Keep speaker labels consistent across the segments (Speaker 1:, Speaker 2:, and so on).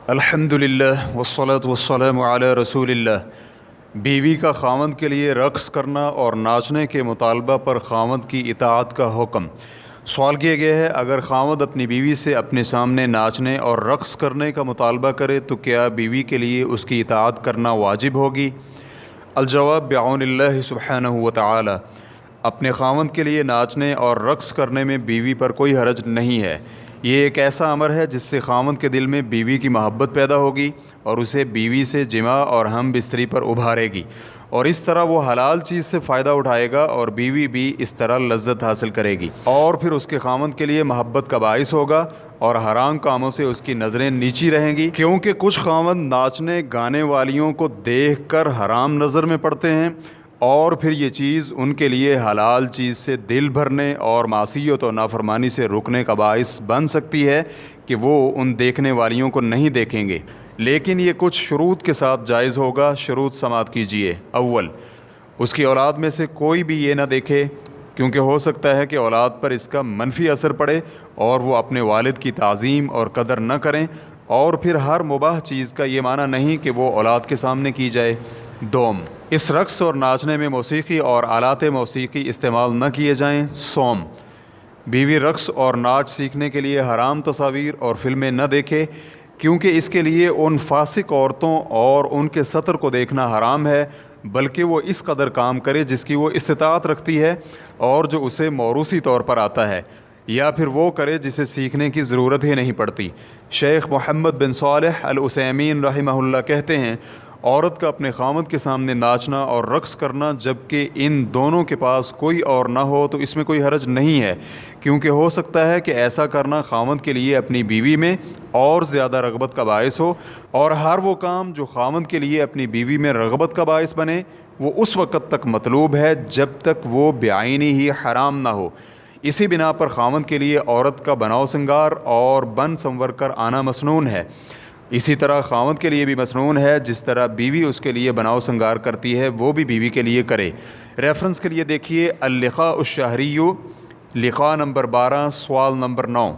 Speaker 1: الحمدللہ والصلاة والسلام علی رسول اللہ۔ بیوی کا خاوند کے لیے رقص کرنا اور ناچنے کے مطالبہ پر خاوند کی اطاعت کا حکم۔ سوال کیا گیا ہے، اگر خاوند اپنی بیوی سے اپنے سامنے ناچنے اور رقص کرنے کا مطالبہ کرے تو کیا بیوی کے لیے اس کی اطاعت کرنا واجب ہوگی؟ الجواب بعون اللہ سبحانہ وتعالی، اپنے خاوند کے لیے ناچنے اور رقص کرنے میں بیوی پر کوئی حرج نہیں ہے۔ یہ ایک ایسا امر ہے جس سے خاوند کے دل میں بیوی کی محبت پیدا ہوگی اور اسے بیوی سے جماع اور ہم بستری پر ابھارے گی، اور اس طرح وہ حلال چیز سے فائدہ اٹھائے گا اور بیوی بھی اس طرح لذت حاصل کرے گی، اور پھر اس کے خاوند کے لیے محبت کا باعث ہوگا اور حرام کاموں سے اس کی نظریں نیچی رہیں گی، کیونکہ کچھ خاوند ناچنے گانے والیوں کو دیکھ کر حرام نظر میں پڑتے ہیں اور پھر یہ چیز ان کے لیے حلال چیز سے دل بھرنے اور معصیت و نافرمانی سے رکنے کا باعث بن سکتی ہے کہ وہ ان دیکھنے والیوں کو نہیں دیکھیں گے، لیکن یہ کچھ شروط کے ساتھ جائز ہوگا۔ شروط سماعت کیجیے۔ اول، اس کی اولاد میں سے کوئی بھی یہ نہ دیکھے، کیونکہ ہو سکتا ہے کہ اولاد پر اس کا منفی اثر پڑے اور وہ اپنے والد کی تعظیم اور قدر نہ کریں، اور پھر ہر مباح چیز کا یہ معنی نہیں کہ وہ اولاد کے سامنے کی جائے۔ دوم، اس رقص اور ناچنے میں موسیقی اور آلات موسیقی استعمال نہ کیے جائیں۔ سوم، بیوی رقص اور ناچ سیکھنے کے لیے حرام تصاویر اور فلمیں نہ دیکھے، کیونکہ اس کے لیے ان فاسق عورتوں اور ان کے سطر کو دیکھنا حرام ہے، بلکہ وہ اس قدر کام کرے جس کی وہ استطاعت رکھتی ہے اور جو اسے موروثی طور پر آتا ہے، یا پھر وہ کرے جسے سیکھنے کی ضرورت ہی نہیں پڑتی۔ شیخ محمد بن صالح العثیمین رحمہ اللہ کہتے ہیں، عورت کا اپنے خاوند کے سامنے ناچنا اور رقص کرنا جبکہ ان دونوں کے پاس کوئی اور نہ ہو تو اس میں کوئی حرج نہیں ہے، کیونکہ ہو سکتا ہے کہ ایسا کرنا خاوند کے لیے اپنی بیوی میں اور زیادہ رغبت کا باعث ہو، اور ہر وہ کام جو خاوند کے لیے اپنی بیوی میں رغبت کا باعث بنے وہ اس وقت تک مطلوب ہے جب تک وہ بعینی ہی حرام نہ ہو۔ اسی بنا پر خاوند کے لیے عورت کا بناؤ سنگار اور بن سنور کر آنا مسنون ہے، اسی طرح خاوند کے لیے بھی مسنون ہے جس طرح بیوی اس کے لیے بناؤ سنگار کرتی ہے وہ بھی بیوی کے لیے کرے۔ ریفرنس کے لیے دیکھیے اللقاء الشہری، لقاء نمبر 12، سوال نمبر 9۔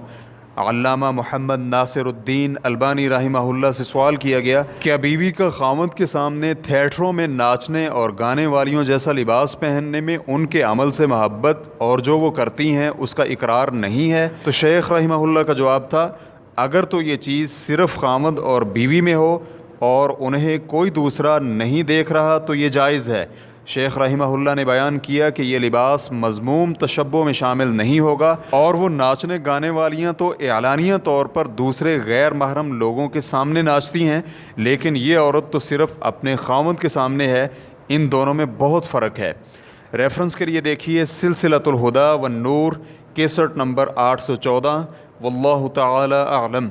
Speaker 1: علامہ محمد ناصر الدین البانی رحمہ اللہ سے سوال کیا گیا، کیا بیوی کا خاوند کے سامنے تھیٹروں میں ناچنے اور گانے والیوں جیسا لباس پہننے میں ان کے عمل سے محبت اور جو وہ کرتی ہیں اس کا اقرار نہیں ہے؟ تو شیخ رحمہ اللہ کا جواب تھا، اگر تو یہ چیز صرف خاوند اور بیوی میں ہو اور انہیں کوئی دوسرا نہیں دیکھ رہا تو یہ جائز ہے۔ شیخ رحمہ اللہ نے بیان کیا کہ یہ لباس مذموم تشبہ میں شامل نہیں ہوگا، اور وہ ناچنے گانے والیاں تو اعلانیہ طور پر دوسرے غیر محرم لوگوں کے سامنے ناچتی ہیں، لیکن یہ عورت تو صرف اپنے خاوند کے سامنے ہے، ان دونوں میں بہت فرق ہے۔ ریفرنس کے لیے دیکھیے سلسلۃ الہدی والنور، کیسٹ نمبر 814۔ واللہ تعالی اعلم۔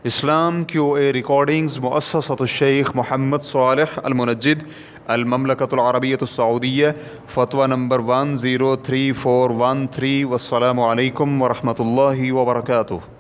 Speaker 1: اسلام QA ریکارڈنگز، مؤسسۃ الشیخ محمد صالح المنجد، المملکۃ العربیۃ السعودیہ، فتویٰ نمبر 103413۔ والسلام علیکم ورحمۃ اللہ وبرکاتہ۔